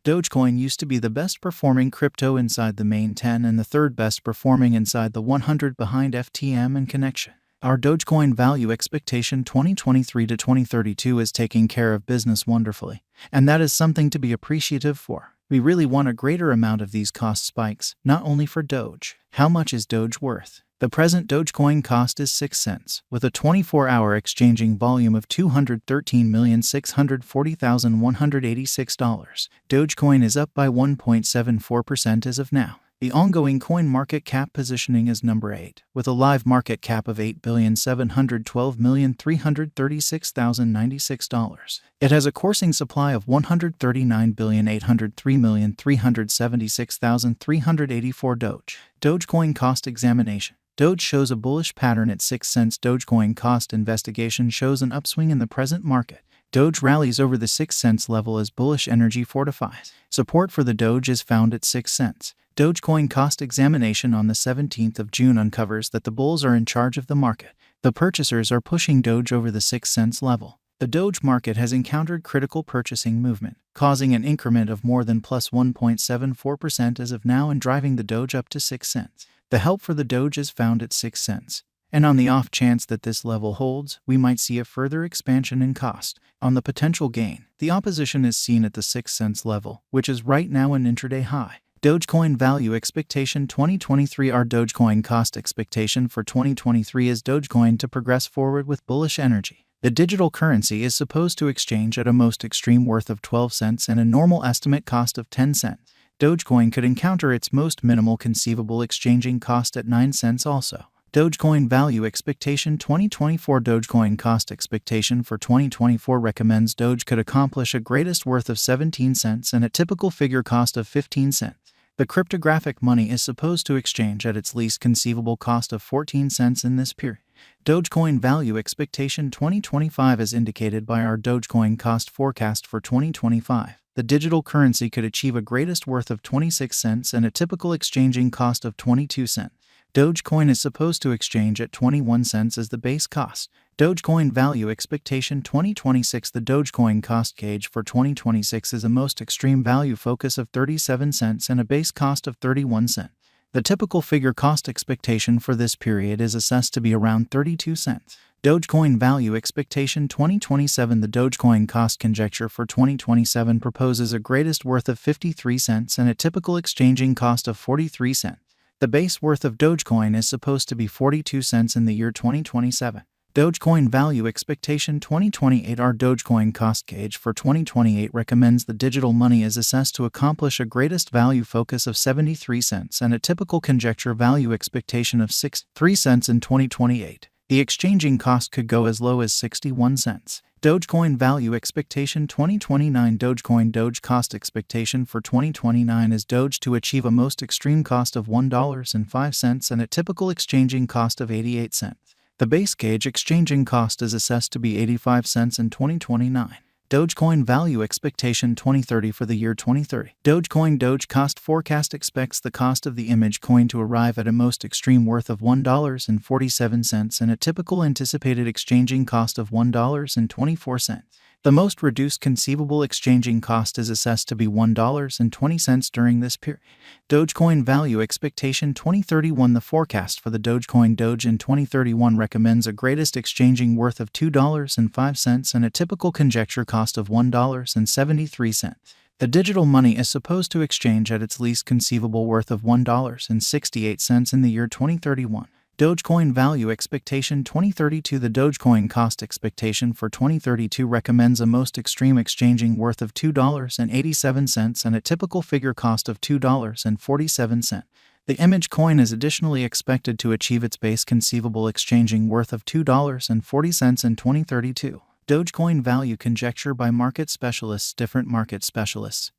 Dogecoin used to be the best performing crypto inside the main 10 and the third best performing inside the 100 behind FTM and Connection. Our Dogecoin value expectation 2023 to 2032 is taking care of business wonderfully, and that is something to be appreciative for. We really want a greater amount of these cost spikes, not only for Doge. How much is Doge worth? The present Dogecoin cost is 6 cents, with a 24-hour exchanging volume of $213,640,186. Dogecoin is up by 1.74% as of now. The ongoing coin market cap positioning is number 8, with a live market cap of $8,712,336,096. It has a coursing supply of $139,803,376,384 Doge. Dogecoin cost examination. Doge shows a bullish pattern at 6 cents. Dogecoin cost investigation shows an upswing in the present market. Doge rallies over the 6 cents level as bullish energy fortifies. Support for the Doge is found at 6 cents. Dogecoin cost examination on the 17th of June uncovers that the bulls are in charge of the market. The purchasers are pushing Doge over the 6 cents level. The Doge market has encountered critical purchasing movement, causing an increment of more than plus 1.74% as of now and driving the Doge up to 6 cents. The help for the Doge is found at 6 cents. And on the off chance that this level holds, we might see a further expansion in cost. On the potential gain, the opposition is seen at the 6 cents level, which is right now an intraday high. Dogecoin value expectation 2023. Our Dogecoin cost expectation for 2023 is Dogecoin to progress forward with bullish energy. The digital currency is supposed to exchange at a most extreme worth of 12 cents and a normal estimate cost of 10 cents. Dogecoin could encounter its most minimal conceivable exchanging cost at 9 cents also. Dogecoin value expectation 2024. Dogecoin cost expectation for 2024 recommends Doge could accomplish a greatest worth of 17 cents and a typical figure cost of 15 cents. The cryptographic money is supposed to exchange at its least conceivable cost of 14 cents in this period. Dogecoin value expectation 2025 is indicated by our Dogecoin cost forecast for 2025. The digital currency could achieve a greatest worth of 26 cents and a typical exchanging cost of 22 cents. Dogecoin is supposed to exchange at 21 cents as the base cost. Dogecoin value expectation 2026. The Dogecoin cost gauge for 2026 is a most extreme value focus of 37 cents and a base cost of 31 cents. The typical figure cost expectation for this period is assessed to be around 32 cents. Dogecoin value expectation 2027. The Dogecoin cost conjecture for 2027 proposes a greatest worth of 53 cents and a typical exchanging cost of 43 cents. The base worth of Dogecoin is supposed to be 42 cents in the year 2027. Dogecoin value expectation 2028. Our Dogecoin cost gauge for 2028 recommends the digital money is assessed to accomplish a greatest value focus of 73 cents and a typical conjecture value expectation of 3 cents in 2028. The exchanging cost could go as low as 61 cents. Dogecoin value expectation 2029. Dogecoin Doge cost expectation for 2029 is Doge to achieve a most extreme cost of $1.05 and a typical exchanging cost of 88 cents. The base gauge exchanging cost is assessed to be 85 cents in 2029. Dogecoin value expectation 2030 for the year 2030. Dogecoin Doge cost forecast expects the cost of the image coin to arrive at a most extreme worth of $1.47 and a typical anticipated exchanging cost of $1.24. The most reduced conceivable exchanging cost is assessed to be $1.20 during this period. Dogecoin value expectation 2031. The forecast for the Dogecoin Doge in 2031 recommends a greatest exchanging worth of $2.05 and a typical conjecture cost of $1.73. The digital money is supposed to exchange at its least conceivable worth of $1.68 in the year 2031. Dogecoin value expectation 2032. The Dogecoin cost expectation for 2032 recommends a most extreme exchanging worth of $2.87 and a typical figure cost of $2.47. The image coin is additionally expected to achieve its base conceivable exchanging worth of $2.40 in 2032. Dogecoin value conjecture by market specialists. Different market specialists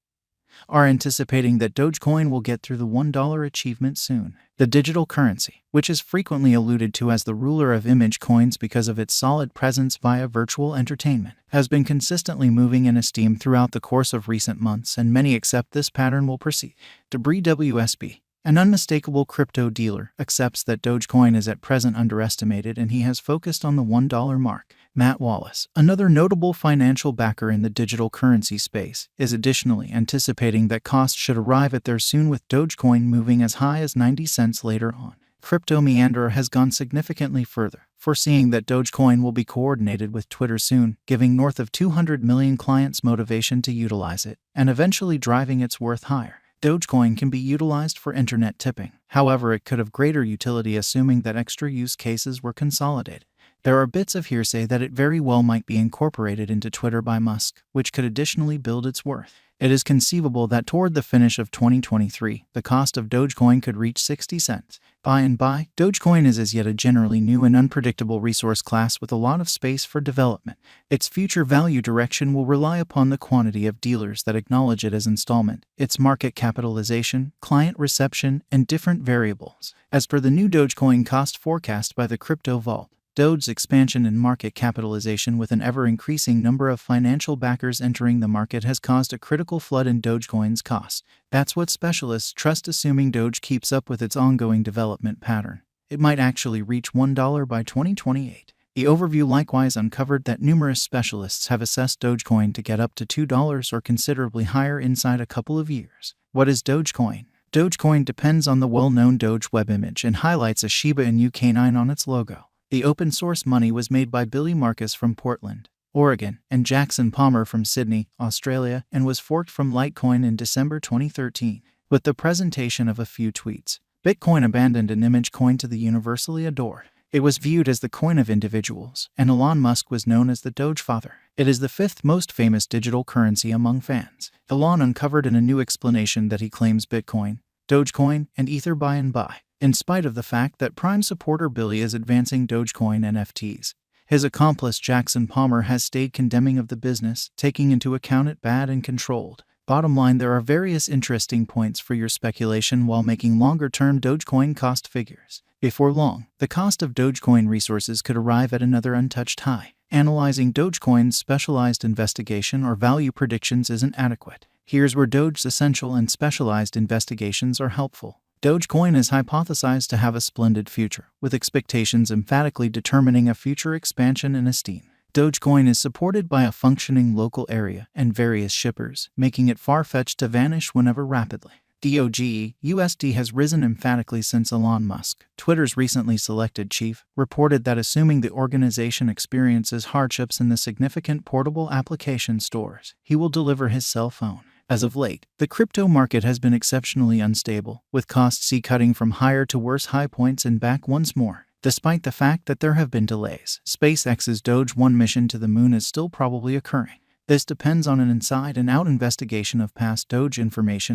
are anticipating that Dogecoin will get through the $1 achievement soon. The digital currency, which is frequently alluded to as the ruler of image coins because of its solid presence via virtual entertainment, has been consistently moving in esteem throughout the course of recent months, and many accept this pattern will proceed. Debris WSB An unmistakable crypto dealer accepts that Dogecoin is at present underestimated, and he has focused on the $1 mark. Matt Wallace, another notable financial backer in the digital currency space, is additionally anticipating that costs should arrive at there soon, with Dogecoin moving as high as 90 cents later on. Crypto Meanderer has gone significantly further, foreseeing that Dogecoin will be coordinated with Twitter soon, giving north of 200 million clients motivation to utilize it, and eventually driving its worth higher. Dogecoin can be utilized for internet tipping. However, it could have greater utility assuming that extra use cases were consolidated. There are bits of hearsay that it very well might be incorporated into Twitter by Musk, which could additionally build its worth. It is conceivable that toward the finish of 2023, the cost of Dogecoin could reach 60 cents. By and by, Dogecoin is as yet a generally new and unpredictable resource class with a lot of space for development. Its future value direction will rely upon the quantity of dealers that acknowledge it as installment, its market capitalization, client reception, and different variables. As per the new Dogecoin cost forecast by the Crypto Vault, Doge's expansion in market capitalization with an ever-increasing number of financial backers entering the market has caused a critical flood in Dogecoin's cost. That's what specialists trust, assuming Doge keeps up with its ongoing development pattern. It might actually reach $1 by 2028. The overview likewise uncovered that numerous specialists have assessed Dogecoin to get up to $2 or considerably higher inside a couple of years. What is Dogecoin? Dogecoin depends on the well-known Doge web image and highlights a Shiba Inu canine on its logo. The open-source money was made by Billy Marcus from Portland, Oregon, and Jackson Palmer from Sydney, Australia, and was forked from Litecoin in December 2013. With the presentation of a few tweets, Bitcoin abandoned an image coin to the universally adored. It was viewed as the coin of individuals, and Elon Musk was known as the Doge Father. It is the fifth most famous digital currency among fans. Elon uncovered in a new explanation that he claims Bitcoin, Dogecoin, and Ether by and by. In spite of the fact that Prime supporter Billy is advancing Dogecoin NFTs, his accomplice Jackson Palmer has stayed condemning of the business, taking into account it bad and controlled. Bottom line, there are various interesting points for your speculation while making longer-term Dogecoin cost figures. Before long, the cost of Dogecoin resources could arrive at another untouched high. Analyzing Dogecoin's specialized investigation or value predictions isn't adequate. Here's where Doge's essential and specialized investigations are helpful. Dogecoin is hypothesized to have a splendid future, with expectations emphatically determining a future expansion in esteem. Dogecoin is supported by a functioning local area and various shippers, making it far-fetched to vanish whenever rapidly. Doge-USD has risen emphatically since Elon Musk, Twitter's recently selected chief, reported that assuming the organization experiences hardships in the significant portable application stores, he will deliver his cell phone. As of late, the crypto market has been exceptionally unstable, with costs cutting from higher to worse high points and back once more. Despite the fact that there have been delays, SpaceX's Doge 1 mission to the moon is still probably occurring. This depends on an inside and out investigation of past Doge information